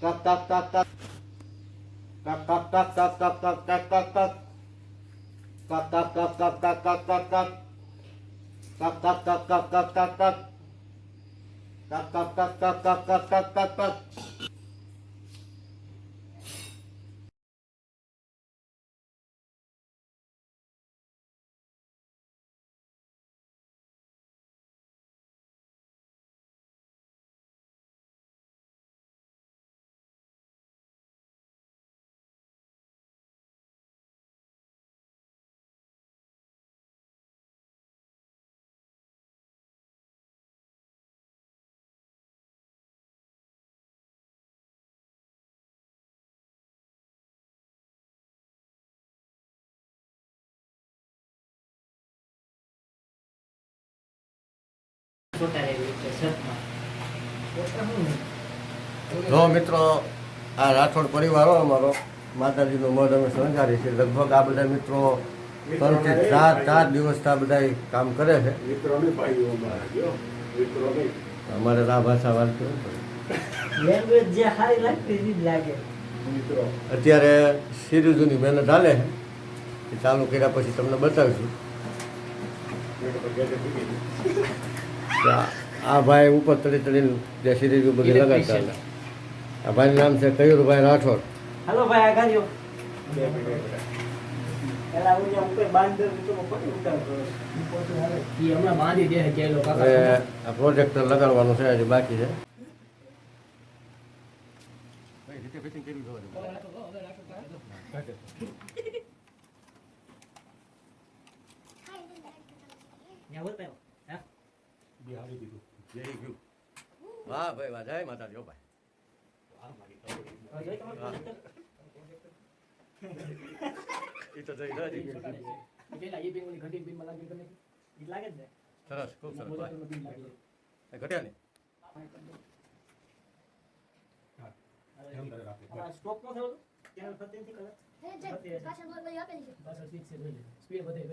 કક કક કક કક કક કક કક કક કક કક કક જો મિત્રો આ રાઠોડ પરિવાર અમારો માતાજીનો મઢ અમે શણગારી છે. લગભગ આ બધા મિત્રો 3 થી 4 દિવસ આ બધા કામ કરે છે. અમારે આ ભાષા વાંચતો લેંગ્વેજ જે સારી લાગતી જ લાગે. અત્યારે સિરીઝોની મહેનત હાલે છે. એ ચાલુ કર્યા પછી તમને બતાવીશું. આ ભાઈ ઉપર ચડીને જે સિરીઝો બધી લગાડતા હતા. આ ભાઈનું નામ છે કયુરભાઈ રાઠોડ. હાલો ભાઈ આગાજો. એલા ઉજા ઉપર બાંધર તો પડી ઉતાર ઈ હમણાં બાંધી દે કે લો કાકા. હવે આ પ્રોજેક્ટર લગાડવાનું છે હજી બાકી છે. વાહ ભાઈ વાહ, જય માતાજી. ભાઈ એ તો જઈ સરસ, ખૂબ સરસ. ઘટ્યા ને સ્ટોપ નો થયો ચેનલ 17 થી કલર પાછળ બોલ આપેલી છે પાછળ ફિક્સ છે સ્પીડ વધે